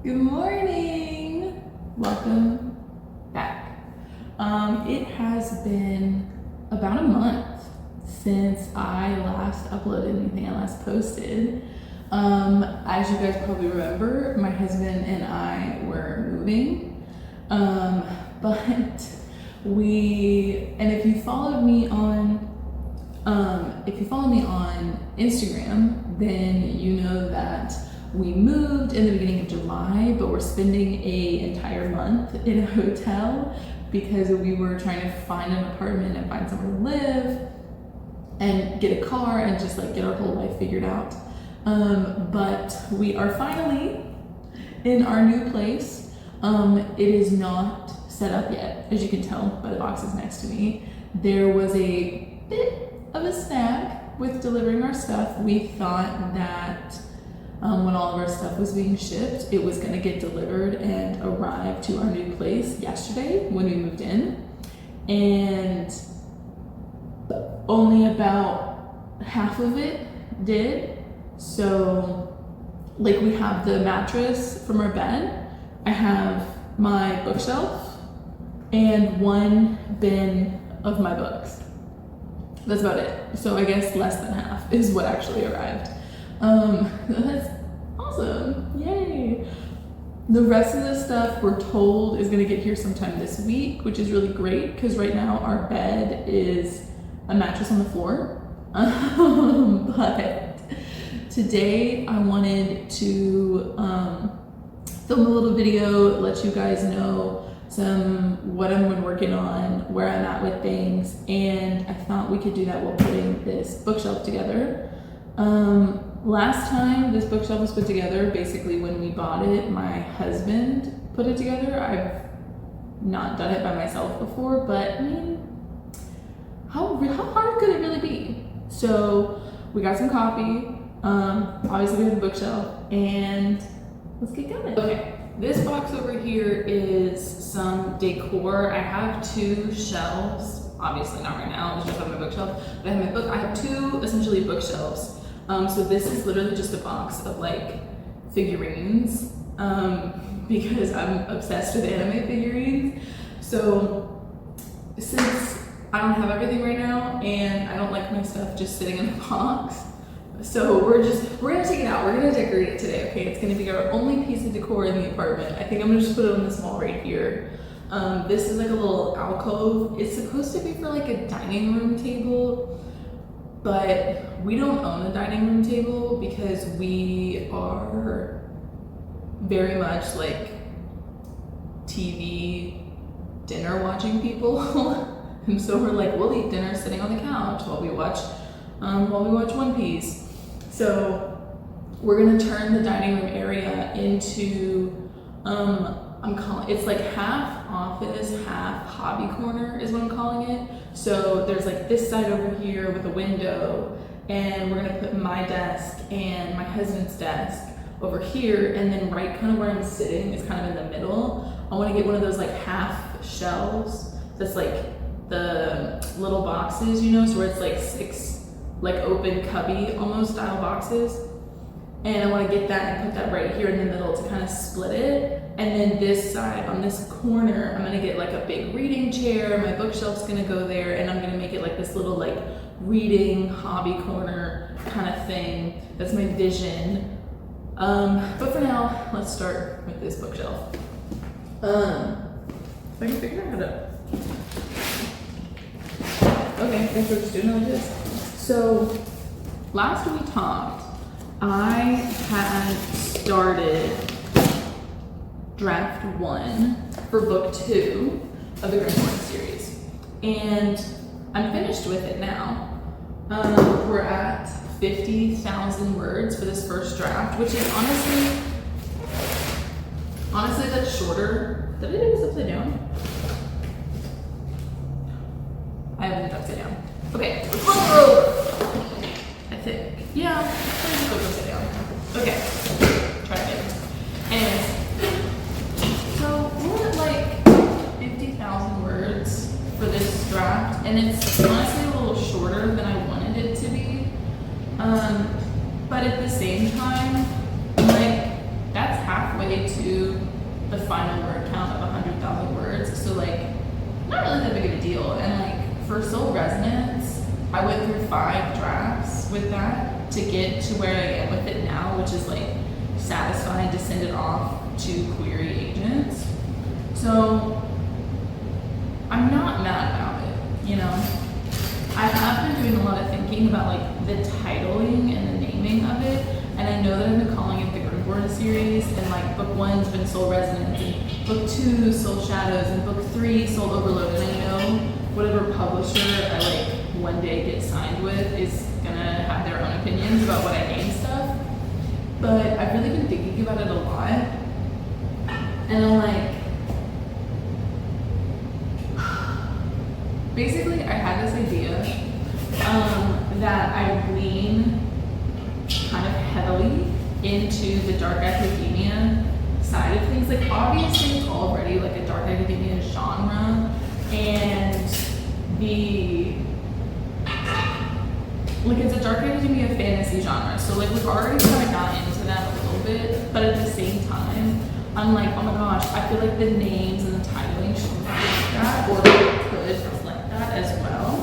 Good morning. Welcome back. It has been about a month since I last uploaded anything I last posted. As you guys probably remember, my husband and I were moving. But if you followed me on Instagram, then you know that we moved in the beginning of July, but we're spending an entire month in a hotel because we were trying to find an apartment and find somewhere to live and get a car and just like get our whole life figured out. But we are finally in our new place. It is not set up yet, as you can tell by the boxes next to me. There was a bit of a snag with delivering our stuff. We thought that when all of our stuff was being shipped, it was going to get delivered and arrive to our new place yesterday when we moved in, and only about half of it did. So like, we have the mattress from our bed, I have my bookshelf, and one bin of my books. That's about it. So I guess less than half is what actually arrived. That's awesome, yay. The rest of the stuff we're told is gonna get here sometime this week, which is really great because right now our bed is a mattress on the floor. But today I wanted to film a little video, let you guys know what I've been working on, where I'm at with things, and I thought we could do that while putting this bookshelf together. Last time this bookshelf was put together, basically when we bought it, my husband put it together. I've not done it by myself before, but I mean, how hard could it really be? So we got some coffee, obviously we have a bookshelf, and let's get going. Okay, this box over here is some decor. I have two shelves, obviously not right now, it's just on my bookshelf, but I have two essentially bookshelves. So this is literally just a box of like figurines, because I'm obsessed with anime figurines. So since I don't have everything right now and I don't like my stuff just sitting in a box, so we're gonna take it out. We're gonna decorate it today, okay? It's gonna be our only piece of decor in the apartment. I think I'm gonna just put it on this wall right here. This is like a little alcove. It's supposed to be for like a dining room table, but we don't own a dining room table because we are very much like TV dinner watching people. And so we're like, we'll eat dinner sitting on the couch while we watch One Piece. So we're gonna turn the dining room area into it's like half office, half hobby corner is what I'm calling it. So there's like this side over here with a window, and we're gonna put my desk and my husband's desk over here, and then right kind of where I'm sitting is kind of in the middle. I wanna get one of those like half shelves that's like the little boxes, you know, so where it's like 6 like open cubby almost style boxes. And I want to get that and put that right here in the middle to kind of split it. And then this side, on this corner, I'm gonna get like a big reading chair. My bookshelf's gonna go there, and I'm gonna make it like this little like reading hobby corner kind of thing. That's my vision. But for now, let's start with this bookshelf. If I can figure out how to. Okay, I guess we're just doing it like this. So last we talked, I had started draft 1 for book 2 of the Grimoire series, and I'm finished with it now. We're at 50,000 words for this first draft, which is honestly that's shorter. Did I do this upside down? I haven't done it upside down. Okay, let's flip it over. I think. Yeah, let's just go upside down. Okay, try it. Anyways, so we're at like 50,000 words for this draft, and it's honestly a little shorter than I wanted it to be. But at the same time, like, that's halfway halfway to the final word count of 100,000 words, so like not really that big of a deal. And like for Soul Resonance, I went through 5 drafts with that to get to where I am with it now, which is like satisfied to send it off to query agents. So I'm not mad about it, you know. I have been doing a lot of thinking about like the titling and the naming of it, and I know that I've been calling it the Grimborn series, and like book 1's been Soul Resonance, and book 2 Soul Shadows, and book 3 Soul Overload. And I know whatever publisher I like one day get signed with is gonna have their own opinions about what I name stuff, but I've really been thinking about it a lot, and I'm like, basically I had this idea that I lean kind of heavily into the dark academia side of things. Like obviously it's already like a dark academia genre, and it's a dark academia fantasy genre, so like we've already kind of got into that a little bit, but at the same time I'm like, oh my gosh, I feel like the names and the titling should reflect that, or it could reflect that as well.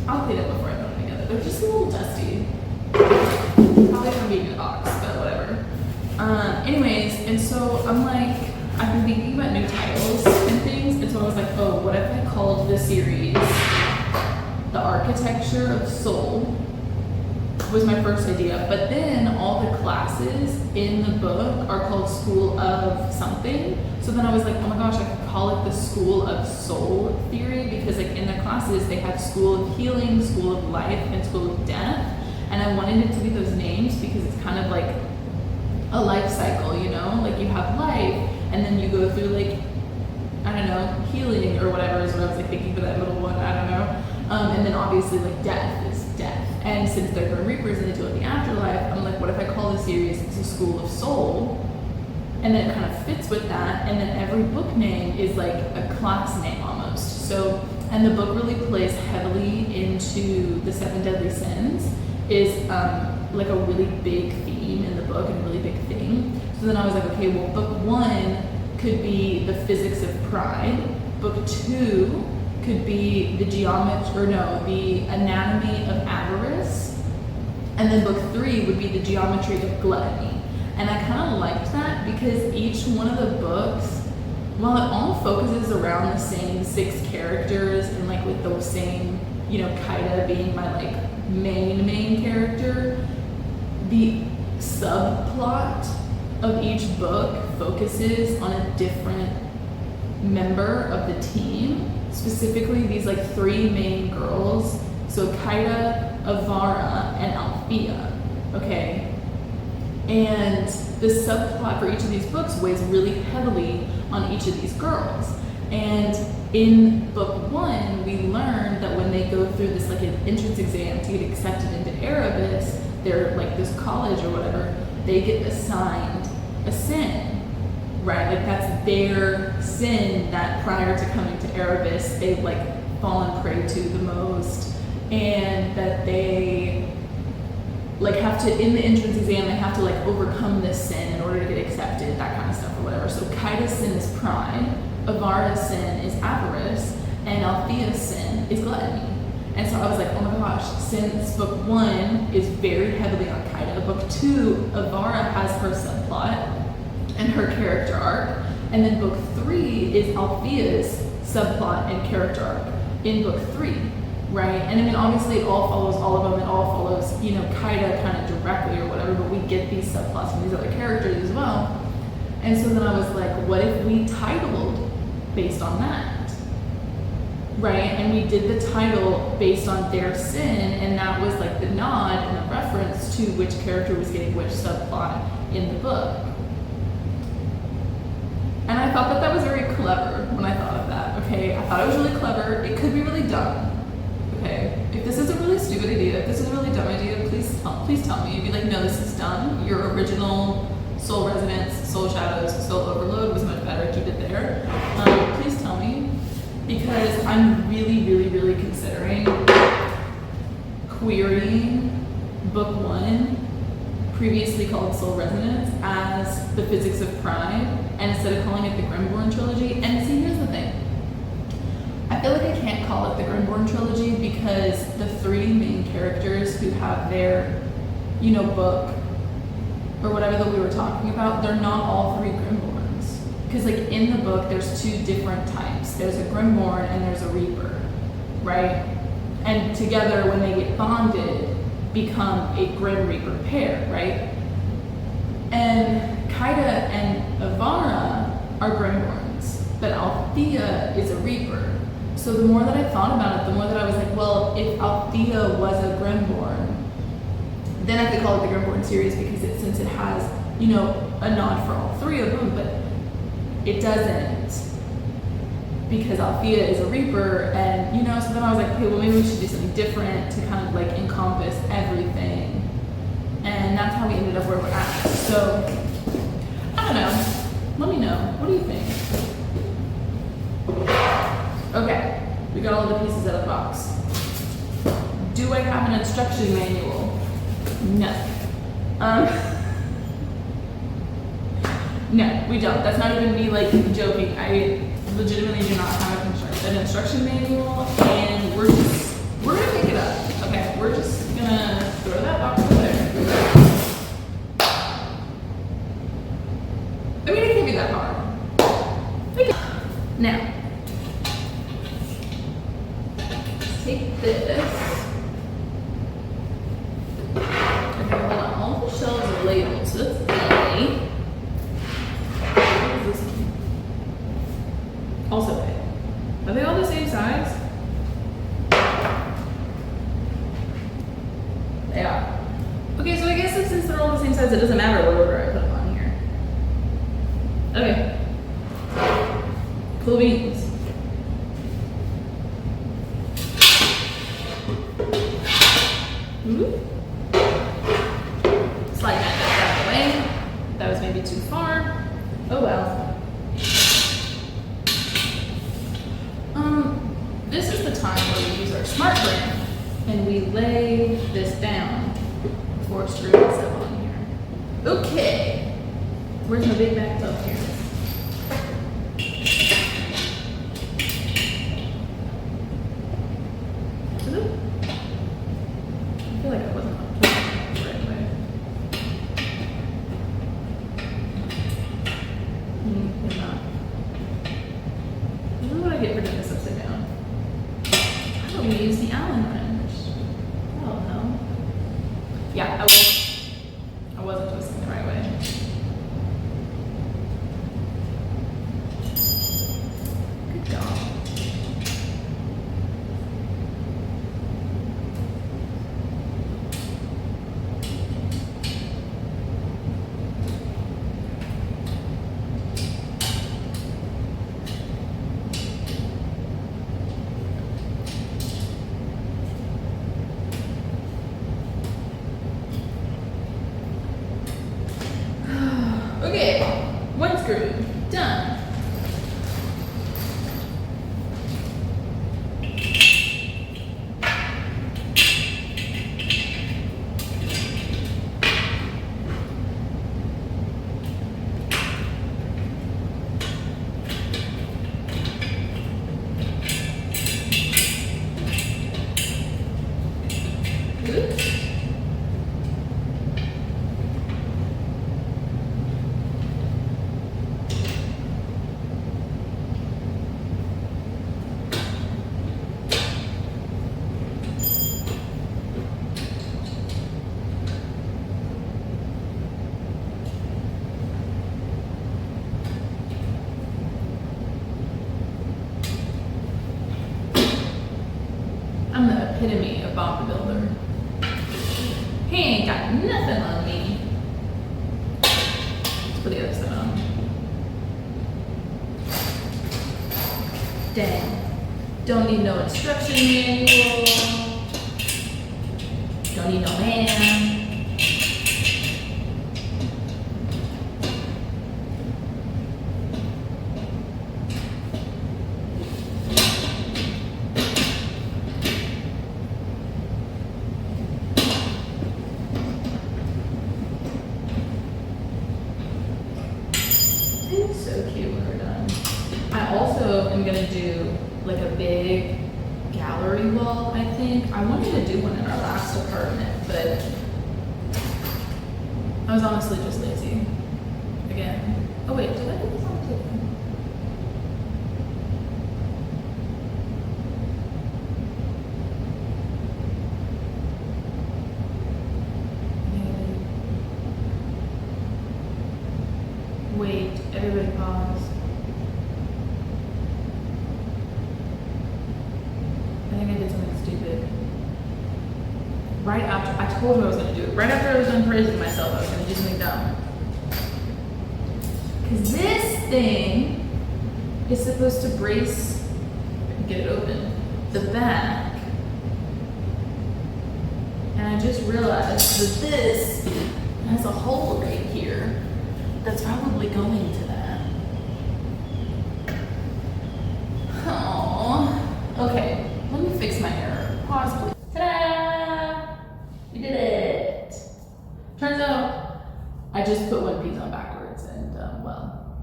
I'll clean it before I put them together. They're just a little dusty. Probably from being in a box, but whatever. Anyways, and so I'm like, I've been thinking about new titles and things, and so I was like, oh, what if I called the series The Architecture of Soul? Was my first idea, but then all the classes in the book are called School of something. So then I was like, oh my gosh, I could call it the School of Soul Theory, because like in the classes they have School of Healing, School of Life, and School of Death, and I wanted it to be those names because it's kind of like a life cycle, you know, like you have life, and then you go through like, I don't know, healing or whatever is what I was like thinking for that little one, I don't know, and then obviously like death is death. And since they're Grim Reapers and they deal with the afterlife, I'm like, what if I call the series the School of Soul? And then it kind of fits with that, and then every book name is like a class name almost. So, and the book really plays heavily into the 7 deadly sins, is like a really big theme in the book and a really big thing. So then I was like, okay, well, book 1 could be the physics of pride, book 2 could be the anatomy of avarice, and then book 3 would be the geometry of gluttony. And I kind of liked that because each one of the books, while it all focuses around the same 6 characters and like with those same, you know, Kaida being my like main character, the subplot of each book focuses on a different member of the team. Specifically these like 3 main girls, so Kaida, Avara, and Althea, okay? And the subplot for each of these books weighs really heavily on each of these girls. And in book 1, we learned that when they go through this like an entrance exam to get accepted into Erebus, they're like this college or whatever, they get assigned a sin, right? Like that's their sin that prior to coming to Erebus, they've like fallen prey to the most, and that they like have to, in the entrance exam, they have to like overcome this sin in order to get accepted, that kind of stuff or whatever. So Kaida's sin is pride, Avara's sin is avarice, and Althea's sin is gluttony. And so I was like, oh my gosh, since book 1 is very heavily on Kaida, book 2, Avara has her subplot and her character arc, and then book 3 is Althea's subplot and character arc in book 3, right? And I mean, obviously it all follows all of them, it all follows, you know, Kaida kind of directly or whatever, but we get these subplots from these other characters as well. And so then I was like, what if we titled based on that, right? And we did the title based on their sin, and that was like the nod and the reference to which character was getting which subplot in the book. And I thought that that was very clever when I thought of that, okay? I thought it was really clever. It could be really dumb, okay? If this is a really stupid idea, if this is a really dumb idea, please tell me. You'd be like, no, this is dumb. Your original Soul Resonance, Soul Shadows, Soul Overload was much better. Keep it there. Please tell me, because I'm really considering querying book 1 previously called Soul Resonance as the Physics of Pride, and instead of calling it the Grimborn trilogy. And see, here's the thing. I feel like I can't call it the Grimborn trilogy because the three main characters who have their, book or whatever that we were talking about, they're not all three Grimborns. Because like in the book, there's two different types. There's a Grimborn and there's a Reaper, right? And together, when they get bonded, become a Grim Reaper pair, right? And Kaida and Ivara are Grimborns, but Althea is a Reaper. So the more that I thought about it, the more that I was like, well, if Althea was a Grimborn, then I could call it the Grimborn series because since it has, a nod for all three of them, but it doesn't because Althea is a Reaper, and so then I was like, okay, well maybe we should do something different to kind of like encompass everything, and that's how we ended up where we're at. So I don't know. Let me know. What do you think? Okay, we got all the pieces out of the box. Do I have an instruction manual? No. No, we don't. That's not even me like joking. I legitimately do not have an instruction manual, and we're gonna pick it up. Okay, we're just gonna throw that box over there. I mean, it can't be that hard. Now, let's take this. Okay, hold on. All the shelves are labeled, so that's A. What is this one? Also A. Are they all the same size? They are. Okay, so I guess that since they're all the same size, it doesn't matter what order I put them on here. Okay. Cool beans. Slide that out of the way. That was maybe too far. Oh well. This is the time where we use our smart brain and we lay this down before screwing stuff on here. Okay. Where's my big bag up here? Is it? I feel like I wasn't on the right way. You're not. This is what I get for doing this upside down. I thought we used the Allen wrench. I don't know. Yeah, I wasn't twisting the right way. Good job. Okay, one screw, done. Oops. I'm the epitome of Bob the Builder. He ain't got nothing on me. Let's put the other side on. Dang. Don't need no instruction manual. Don't need no man. do like a big gallery wall, I think. I wanted to do one in our last apartment, but I was honestly just lazy. Again. Oh wait, did I do this on the table? Wait, everybody pause. I think I did something stupid. Right after, I told you I was gonna do it. Right after I was done praising myself, I was gonna do something dumb. Cause this thing is supposed to brace, get it open, the back. And I just realized that this has a hole right here that's probably going to that. Oh, okay. Let me fix my error. Pause, please. Ta-da! We did it. Turns out I just put one piece on backwards and, well,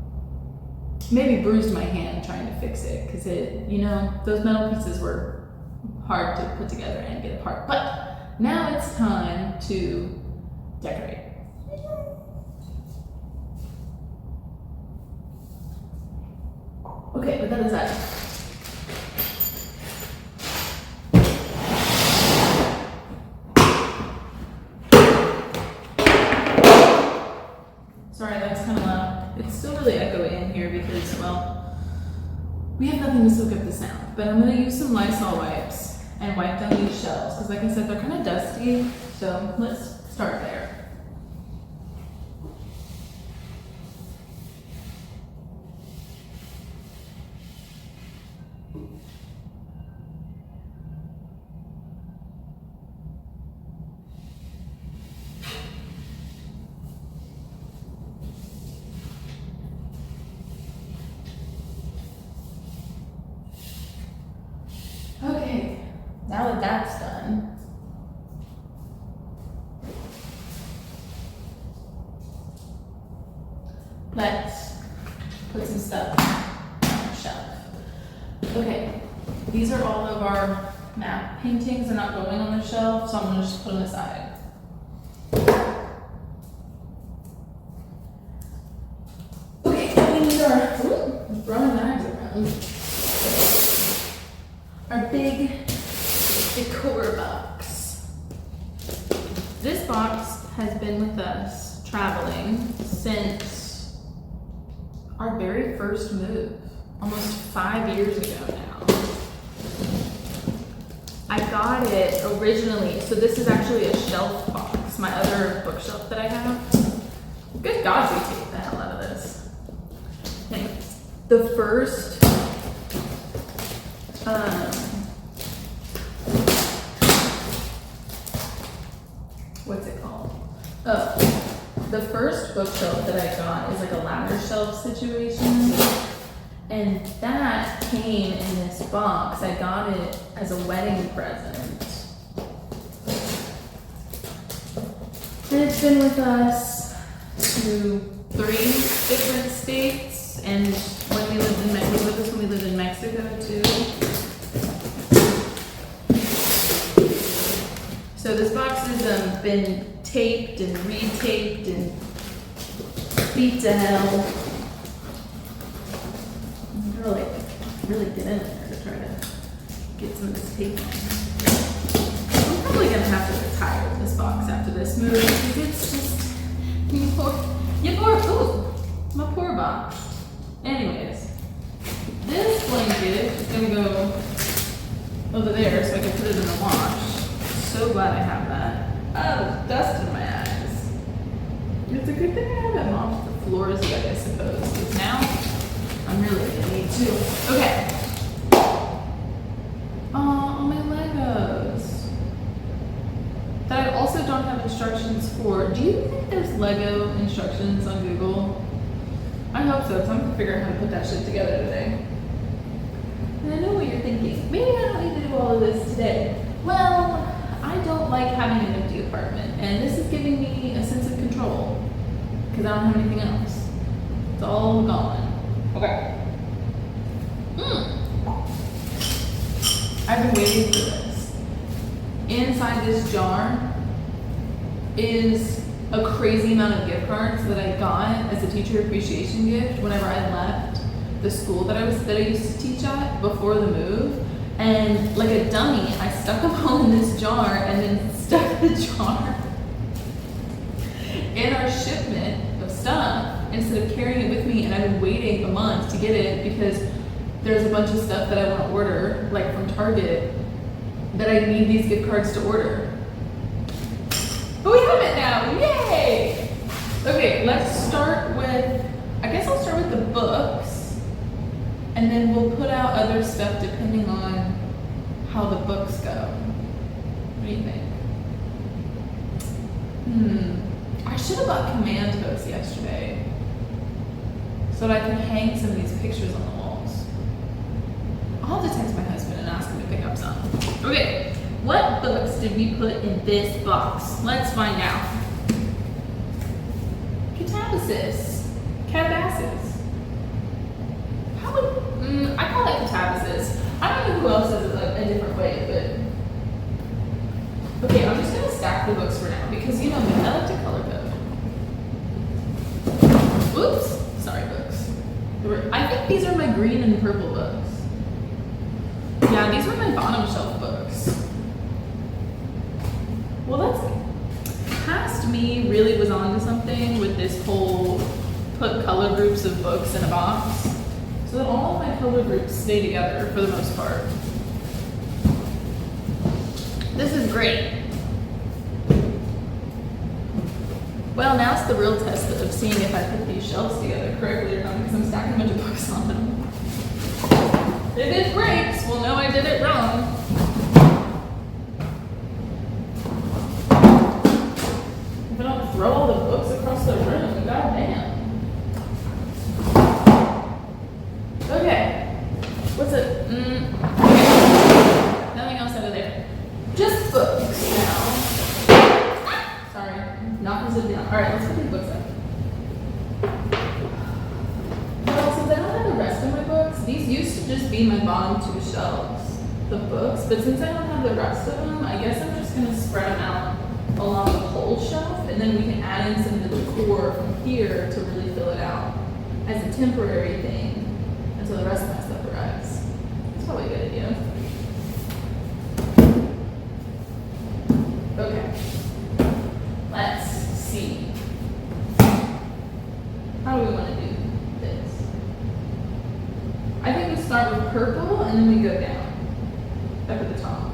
maybe bruised my hand trying to fix it because it, you know, those metal pieces were hard to put together and get apart. But now it's time to decorate. Okay, with that aside, sorry, that's kind of loud. It's still really echoey in here because, well, we have nothing to soak up the sound. But I'm going to use some Lysol wipes and wipe down these shelves because, like I said, they're kind of dusty. So let's start there. Okay, now that that's done, let's put some stuff on the shelf. Okay, these are all of our map paintings. They're not going on the shelf, so I'm gonna just put them aside. Okay, we need our, I'm throwing knives around. Our big decor box. This box has been with us traveling since our very first move, almost 5 years ago now. I got it originally, so this is actually a shelf box, my other bookshelf that I have. Good God, we take the hell out of this. Anyways, the first what's it called? Oh, the first bookshelf that I got is like a ladder shelf situation. And that came in this box. I got it as a wedding present. And it's been with us to 3 different states. And when we lived in Mexico, when we lived in Mexico too. So this box has been taped and retaped and beat to hell. I'm gonna like really get in there to try to get some of this tape on. I'm probably gonna have to retire this box after this move because it's just my poor box. Anyways, this blanket is gonna go over there so I can put it in the wash. So glad I have that. Oh, dust in my eyes. It's a good thing I haven't mopped the floors yet, I suppose. Because now I'm really gonna need to. Okay. All my Legos that I also don't have instructions for. Do you think there's Lego instructions on Google? I hope so, because I'm gonna figure out how to put that shit together today. And I know what you're thinking. Maybe I don't need to do all of this today. Well, I don't like having an empty apartment, and this is giving me a sense of control because I don't have anything else. It's all gone. Okay. I've been waiting for this. Inside this jar is a crazy amount of gift cards that I got as a teacher appreciation gift whenever I left the school that I used to teach at before the move. And like a dummy, I stuck them all in this jar and then stuck the jar in our shipment of stuff instead of carrying it with me. And I've been waiting a month to get it because there's a bunch of stuff that I want to order, like from Target, that I need these gift cards to order. But we have it now, yay! Okay, let's start with, I guess I'll start with the books, and then we'll put out other stuff depending on how the books go. What do you think? I should have bought command books yesterday so that I can hang some of these pictures on the walls. I'll have to text my husband and ask him to pick up some. Okay, what books did we put in this box? Let's find out. Catabasis. Calabasas. How would, I call it catabasis. I don't know who else says it like a different way, but okay, I'm just gonna stack the books for now because you know me, I like to color code. Oops, sorry books. I think these are my green and purple books. Yeah, these were my bottom shelf books. Well, that's past me really was onto something with this whole put color groups of books in a box so that all of my color groups stay together for the most part. This is great. Well, now it's the real test of seeing if I put these shelves together correctly or not because I'm stacking a bunch of books on them. If it breaks, we'll know I did it wrong. If I don't throw all the books across the room, goddamn. Okay. What's it? Okay. Nothing else out of there. Just books now. Sorry, knocking it down. Alright, let's put these books up. Well, since I don't have the rest of my books, these used to just be my bottom two shelves, the books, but since I don't have the rest of them, I guess I'm just gonna spread them out along the whole shelf, and then we can add in some of the decor from here to really fill it out as a temporary thing until the rest of my stuff arrives. It's probably a good idea. Okay, let's see. How do we want to do this? I think we start with purple and then we go down up at the top.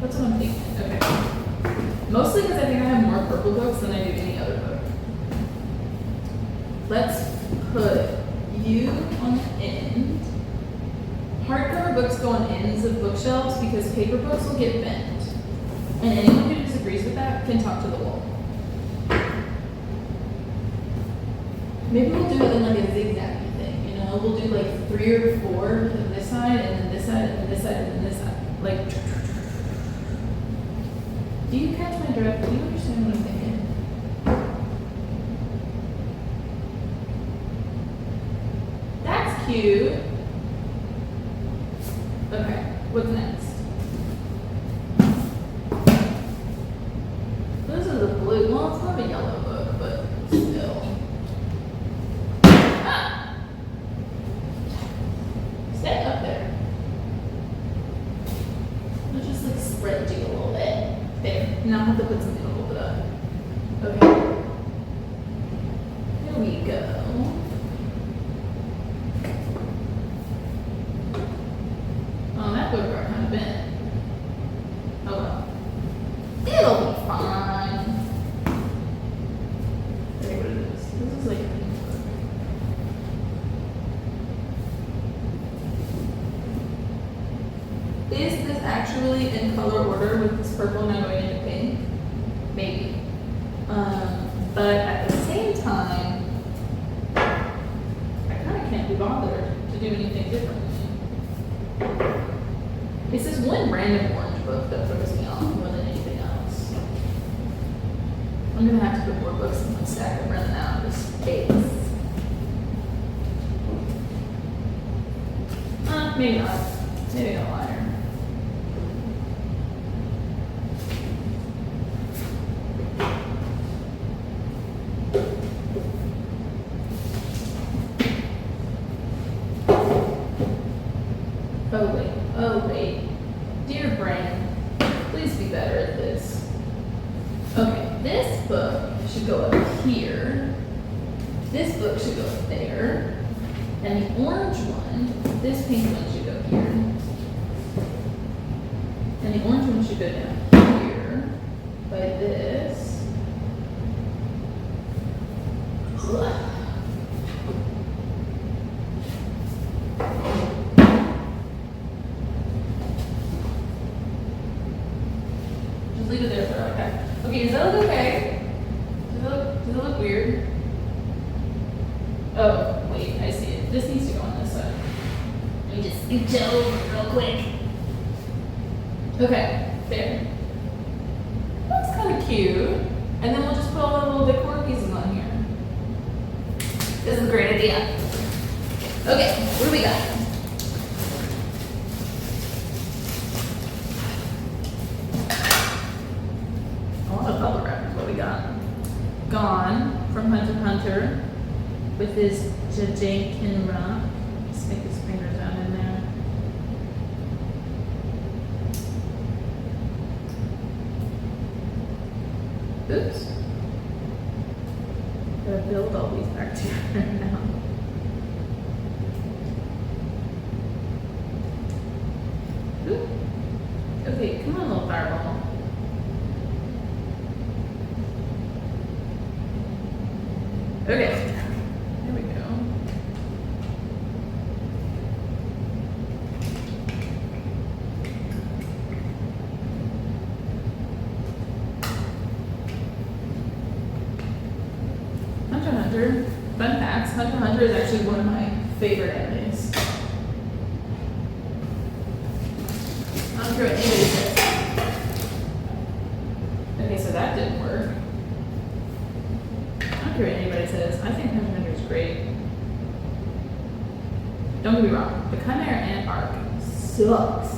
That's what I'm thinking. Okay. Mostly because I think I have more purple books than I do any other book. Let's put you on the end. Hardcover books go on ends of bookshelves because paper books will get bent. And anyone who disagrees with that can talk to the wall. Maybe we'll do it in like a zigzag thing, you know? We'll do like 3 or 4 on this side, and then this side, and then this side, and then this side. Like, do you catch my drift? Do you understand what I'm thinking? That's cute. Okay, what's next? This is a blue. Well, it's not a yellow book, but still. Ah! Stay up there. I'll just like spread you a little bit. There. Now I have to put something to hold it up. Okay. Here we go. Oh, that book got kind of bent. Oh well. It'll be fine. Okay, what it is. This is like a pink book. Is this actually in color order with this purple now going into pink? Maybe. But at the same time, I kind of can't be bothered to do anything differently. It's this one random orange book that throws me off more than anything else. I'm gonna have to put more books in my stack. I'm running out of this space. Maybe not. Maybe not a liar. wait. Dear brain, please be better at this. Okay, this book should go up here. This book should go up there. And the orange one, this pink one should go here. And the orange one should go down here by this. Just leave it there for now, okay? Okay, does that look okay? Does it look weird? Oh, wait, I see it. This needs to go on this side. Let me just scooch it over real quick. Okay, there. That's kind of cute. And then we'll just put all the little decor pieces on here. This is a great idea. Okay, what do we got? A lot of bubble wrap is what we got. Gone from Hunter x Hunter with his Jajankinra. Just make his fingers down in there. Oops. Gotta build all these back together now. Oop. Okay, come on, little fireball. Okay, there we go. Hunter x Hunter, fun facts, Hunter x Hunter is actually one of my favorite animes. I don't care what anybody says. Okay, so that didn't work. I don't care what anybody says. I think Hunter x Hunter is great. Don't get me wrong, the Chimera Ant arc sucks.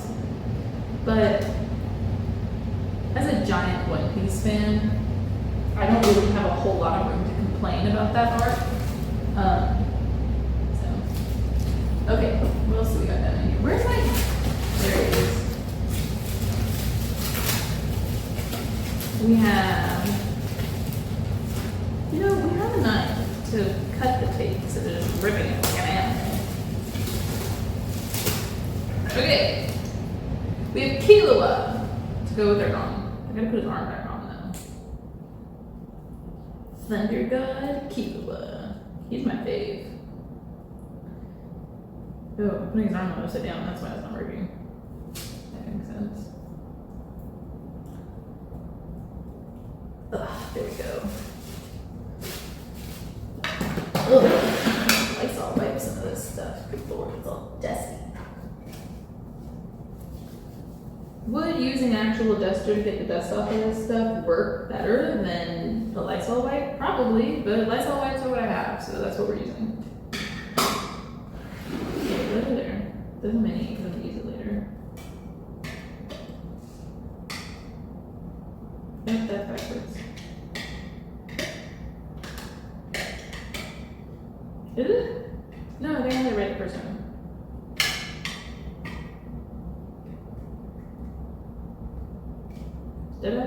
But as a giant One Piece fan, I don't really have a whole lot of room to complain about that arc. Okay, what else do we got down in here? Where's my? There it is. We have, we have a knife to cut the tape instead of just ripping it like an animal. Okay, we have Killua to go with our arm. I gotta put his arm back on though. Thunder God Killua. He's my fave. Oh, I'm putting his arm on upside down, that's why it's not working. That makes sense. Ugh, there we go. Ugh, Lysol wipe some of this stuff. Good lord, it's all dusty. Would using an actual duster to get the dust off of this stuff work better than the Lysol wipe? Probably, but Lysol wipes are what I have, so that's what we're using. Okay, put it there. Doesn't mean you can use it later. Yep, that backwards. Is it? No, I think I had it right the first time. Did I?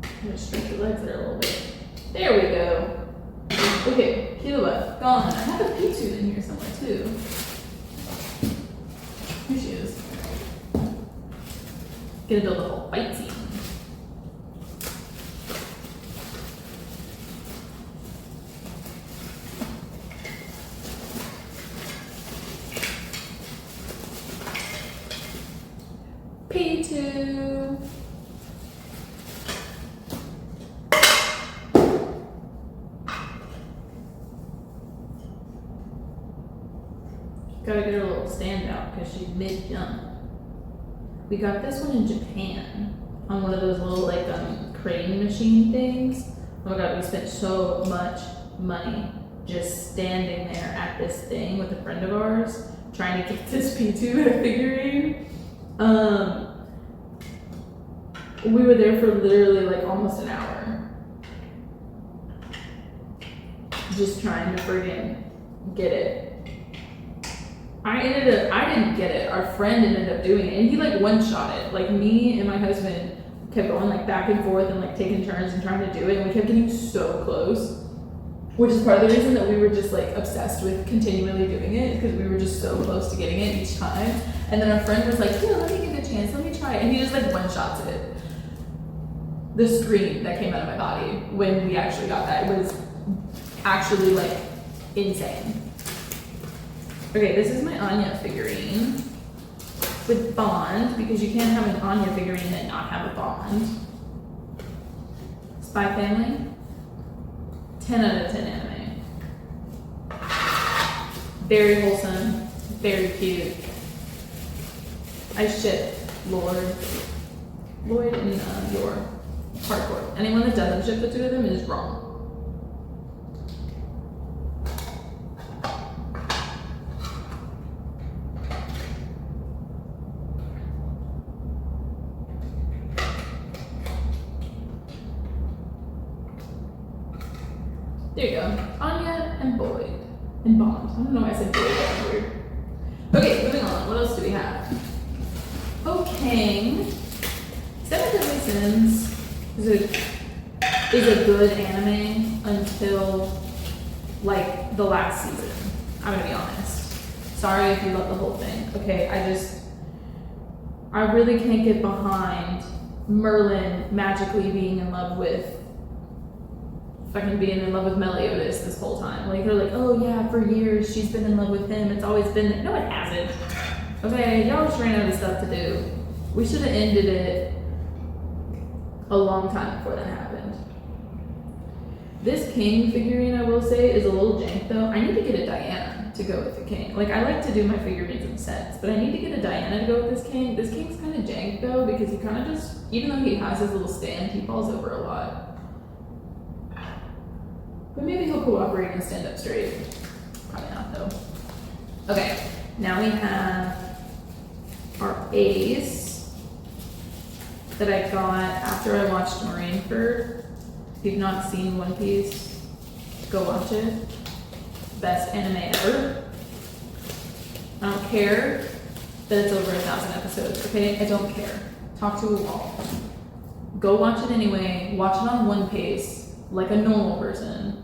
I'm gonna stretch your legs there a little bit. There we go. Okay, Killua, gone. I have a P-tube in here somewhere too. Here she is. Gonna build a whole fight scene. P2. Gotta get her a little standout because she's mid-jump. We got this one in Japan on one of those little like crane machine things. Oh my god, we spent so much money just standing there at this thing with a friend of ours trying to get this P2 figurine. We were there for literally like almost an hour. Just trying to friggin' get it. I didn't get it. Our friend ended up doing it, and he like one-shot it. Like me and my husband kept going like back and forth and like taking turns and trying to do it, and we kept getting so close. Which is part of the reason that we were just like obsessed with continually doing it, because we were just so close to getting it each time. And then our friend was like, "Yeah, let me give it a chance. Let me try it," and he just like one-shots it. The scream that came out of my body when we actually got that was actually like insane. Okay, this is my Anya figurine with Bond, because you can't have an Anya figurine and not have a Bond. Spy Family, 10 out of 10 anime. Very wholesome, very cute. I ship Lloyd and Yor. Hardcore. Anyone that doesn't ship the two of them is wrong. There you go. Anya and Boyd. And Bond. I don't know why I said Boyd, that's weird. Okay, moving on. What else do we have? Oh, Kang. Seven Deadly Sins is a good anime until like the last season. I'm gonna be honest. Sorry if you love the whole thing. Okay, I really can't get behind Merlin magically being in love with Meliodas this whole time. Like they're like, oh yeah, for years she's been in love with him. It's always been no, it hasn't. Okay, y'all just ran out of stuff to do. We should have ended it a long time before that happened. This king figurine, I will say, is a little jank though. I need to get a Diana to go with the king. Like I like to do my figurines in sets, but I need to get a Diana to go with this king. This king's kind of jank though, because he kind of just, even though he has his little stand, he falls over a lot. But maybe he'll cooperate and stand up straight. Probably not though. Okay, now we have our A's that I got after I watched Marineford. If you've not seen One Piece, go watch it. Best anime ever. I don't care that it's over 1,000 episodes, okay? I don't care. Talk to a wall. Go watch it anyway. Watch it on one pace, like a normal person.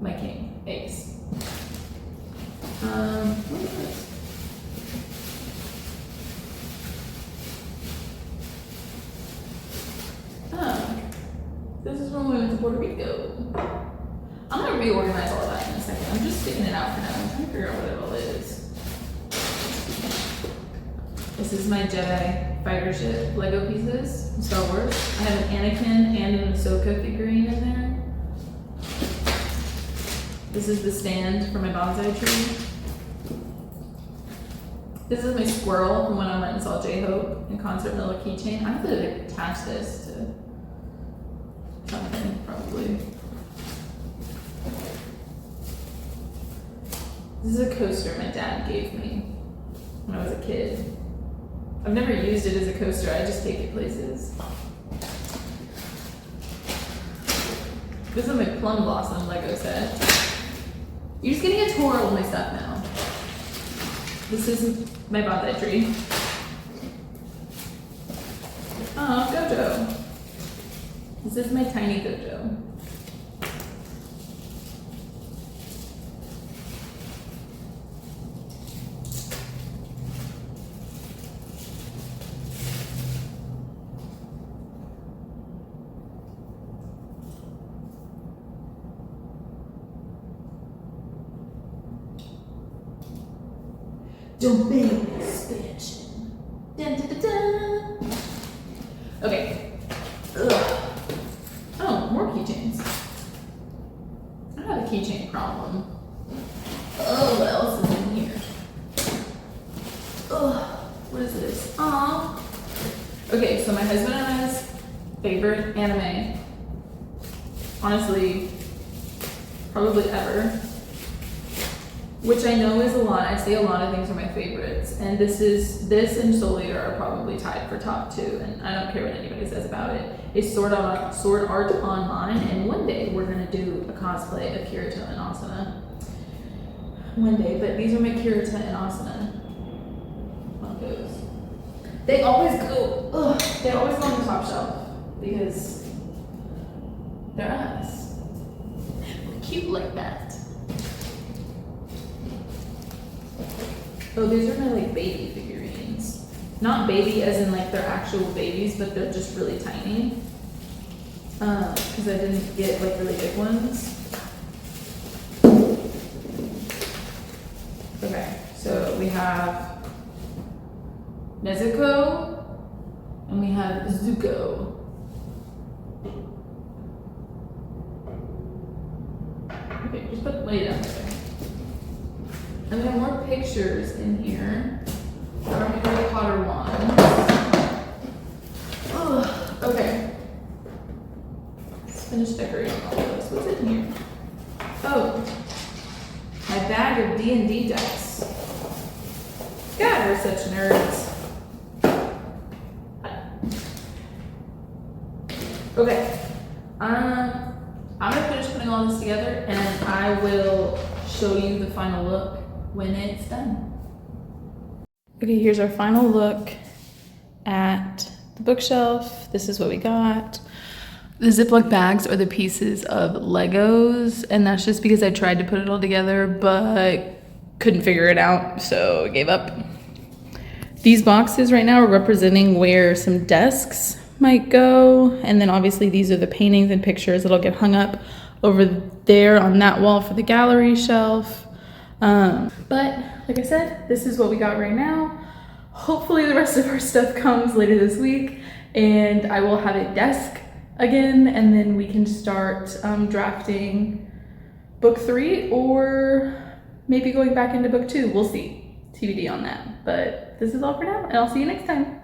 My king, Ace. What is this? This is when we went to Puerto Rico. I'm gonna reorganize all of that in a second. I'm just sticking it out for now. I'm trying to figure out what it all is. This is my Jedi fighter ship Lego pieces from Star Wars. I have an Anakin and an Ahsoka figurine in there. This is the stand for my bonsai tree. This is my squirrel from when I went and saw J-Hope in concert, my little keychain. I have to attach this to something, probably. This is a coaster my dad gave me when I was a kid. I've never used it as a coaster, I just take it places. This is my Plum Blossom Lego set. You're just getting a tour of my stuff now. This is my bonsai tree. Oh, Gojo. This is my tiny Gojo. Domain expansion. Dun, dun, dun, dun. Okay. Ugh. Oh, more keychains. I have a keychain problem. Oh, what else is in here? Ugh. What is this? Aw. Okay, so my husband and I's favorite anime, honestly, probably ever, which I know is a lot. I say a lot of things are my favorites, and this and Soul Eater are probably tied for top 2, and I don't care what anybody says about it. It's Sword Art Online, and one day we're gonna do a cosplay of Kirito and Asuna. One day, but these are my Kirito and Asuna Funkos. They always go on the top shelf because they're us. We're cute like that. Oh, these are my like baby figurines. Not baby as in like they're actual babies, but they're just really tiny. Because I didn't get like really big ones. Okay, so we have Nezuko and we have Zuko. Okay, just put lay down there. And we have more pictures in here. Our Harry Potter ones. Oh, okay. Let's finish decorating all this. What's in here? Oh, my bag of D&D decks. God, we're such nerds. Okay. I'm gonna finish putting all this together, and I will show you the final look when it's done. Okay, here's our final look at the bookshelf. This is what we got. The Ziploc bags are the pieces of Legos, and that's just because I tried to put it all together, but couldn't figure it out, so I gave up. These boxes right now are representing where some desks might go, and then obviously these are the paintings and pictures that'll get hung up over there on that wall for the gallery shelf. But like I said, this is what we got right now. Hopefully the rest of our stuff comes later this week, and I will have a desk again, and then we can start drafting book 3, or maybe going back into book 2. We'll see. TBD on that. But this is all for now, and I'll see you next time.